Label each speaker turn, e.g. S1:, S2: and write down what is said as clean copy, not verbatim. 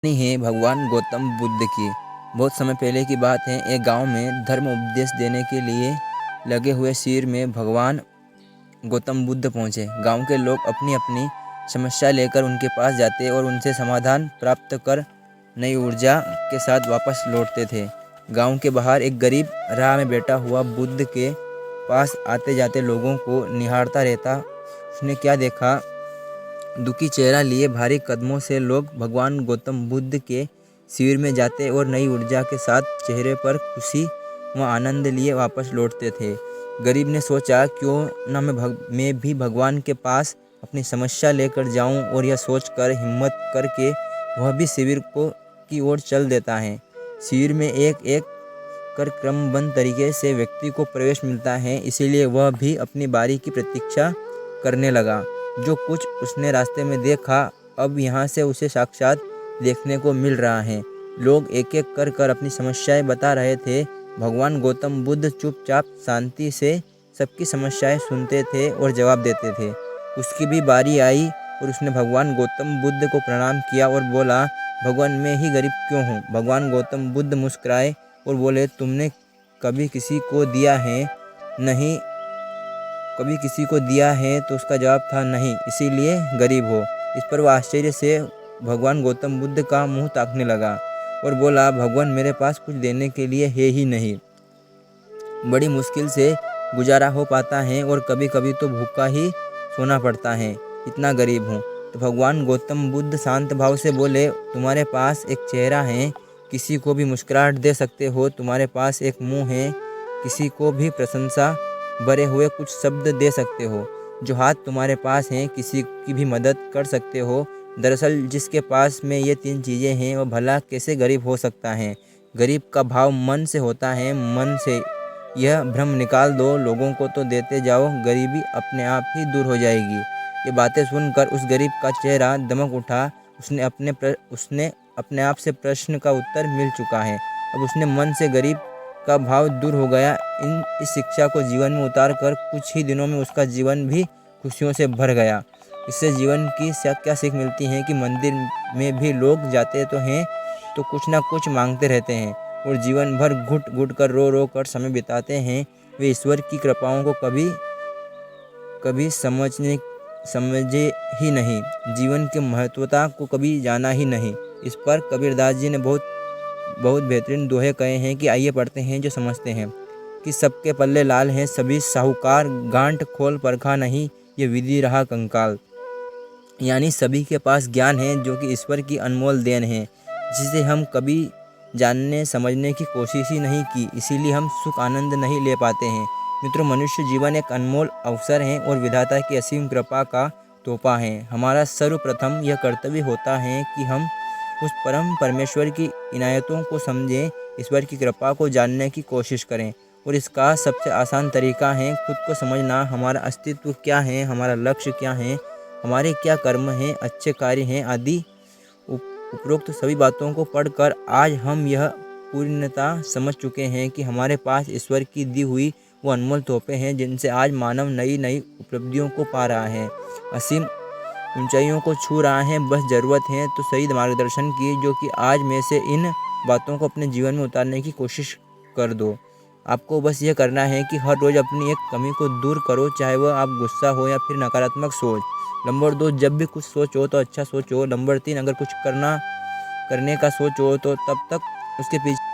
S1: कहानी है भगवान गौतम बुद्ध की। बहुत समय पहले की बात है। एक गांव में धर्म उपदेश देने के लिए लगे हुए शिविर में भगवान गौतम बुद्ध पहुंचे। गांव के लोग अपनी अपनी समस्या लेकर उनके पास जाते और उनसे समाधान प्राप्त कर नई ऊर्जा के साथ वापस लौटते थे। गांव के बाहर एक गरीब राह में बैठा हुआ बुद्ध के पास आते जाते लोगों को निहारता रहता। उसने क्या देखा? दुखी चेहरा लिए भारी कदमों से लोग भगवान गौतम बुद्ध के शिविर में जाते और नई ऊर्जा के साथ चेहरे पर खुशी व आनंद लिए वापस लौटते थे। गरीब ने सोचा, क्यों न मैं भी भगवान के पास अपनी समस्या लेकर जाऊं, और यह सोचकर हिम्मत करके वह भी शिविर की ओर चल देता है। शिविर में एक एक कर क्रमबद्ध तरीके से व्यक्ति को प्रवेश मिलता है, इसीलिए वह भी अपनी बारी की प्रतीक्षा करने लगा। जो कुछ उसने रास्ते में देखा, अब यहाँ से उसे साक्षात देखने को मिल रहा है। लोग एक एक कर अपनी समस्याएं बता रहे थे। भगवान गौतम बुद्ध चुपचाप शांति से सबकी समस्याएं सुनते थे और जवाब देते थे। उसकी भी बारी आई और उसने भगवान गौतम बुद्ध को प्रणाम किया और बोला, भगवान, मैं ही गरीब क्यों हूँ? भगवान गौतम बुद्ध मुस्कुराए और बोले, तुमने कभी किसी को दिया है? नहीं। कभी किसी को दिया है? तो उसका जवाब था नहीं, इसीलिए गरीब हो। इस पर वह आश्चर्य से भगवान गौतम बुद्ध का मुंह ताकने लगा और बोला, भगवान, मेरे पास कुछ देने के लिए है ही नहीं। बड़ी मुश्किल से गुजारा हो पाता है और कभी कभी तो भूखा ही सोना पड़ता है, इतना गरीब हूँ। तो भगवान गौतम बुद्ध शांत भाव से बोले, तुम्हारे पास एक चेहरा है, किसी को भी मुस्कुराहट दे सकते हो। तुम्हारे पास एक मुंह है, किसी को भी प्रशंसा भरे हुए कुछ शब्द दे सकते हो। जो हाथ तुम्हारे पास हैं, किसी की भी मदद कर सकते हो। दरअसल जिसके पास में ये तीन चीज़ें हैं, वह भला कैसे गरीब हो सकता है? गरीब का भाव मन से होता है। मन से यह भ्रम निकाल दो। लोगों को तो देते जाओ, गरीबी अपने आप ही दूर हो जाएगी। ये बातें सुनकर उस गरीब का चेहरा दमक उठा। उसने अपने आप से प्रश्न का उत्तर मिल चुका है। अब उसने मन से गरीब का भाव दूर हो गया। इस शिक्षा को जीवन में उतार कर कुछ ही दिनों में उसका जीवन भी खुशियों से भर गया। इससे जीवन की क्या सीख मिलती है कि मंदिर में भी लोग जाते तो हैं, तो कुछ ना कुछ मांगते रहते हैं और जीवन भर घुट घुट कर रो कर समय बिताते हैं। वे ईश्वर की कृपाओं को कभी समझे ही नहीं, जीवन की महत्वता को कभी जाना ही नहीं। इस पर कबीरदास जी ने बहुत बेहतरीन दोहे कहे हैं कि आइए पढ़ते हैं जो समझते हैं। कि सबके पल्ले लाल हैं, सभी साहूकार, गांठ खोल परखा नहीं, ये विधि रहा कंकाल। यानी सभी के पास ज्ञान है, जो कि ईश्वर की अनमोल देन है, जिसे हम कभी जानने समझने की कोशिश ही नहीं की, इसीलिए हम सुख आनंद नहीं ले पाते हैं। मित्रों, मनुष्य जीवन एक अनमोल अवसर है और विधाता की असीम कृपा का तोहफा है। हमारा सर्वप्रथम यह कर्तव्य होता है कि हम उस परम परमेश्वर की इनायतों को समझें, ईश्वर की कृपा को जानने की कोशिश करें। और इसका सबसे आसान तरीका है खुद को समझना। हमारा अस्तित्व क्या है, हमारा लक्ष्य क्या है, हमारे क्या कर्म हैं, अच्छे कार्य हैं आदि उपरोक्त सभी बातों को पढ़कर आज हम यह पूर्णतः समझ चुके हैं कि हमारे पास ईश्वर की दी हुई वो अनमोल तोहफे हैं, जिनसे आज मानव नई नई उपलब्धियों को पा रहा है, असीम ऊंचाइयों को छू रहा है। बस ज़रूरत है तो सही मार्गदर्शन की, जो कि आज में से इन बातों को अपने जीवन में उतारने की कोशिश कर दो। आपको बस यह करना है कि हर रोज़ अपनी एक कमी को दूर करो, चाहे वह आप गुस्सा हो या फिर नकारात्मक सोच। नंबर 2, जब भी कुछ सोचो तो अच्छा सोचो। नंबर 3, अगर कुछ करने का सोचो तो तब तक उसके पीछे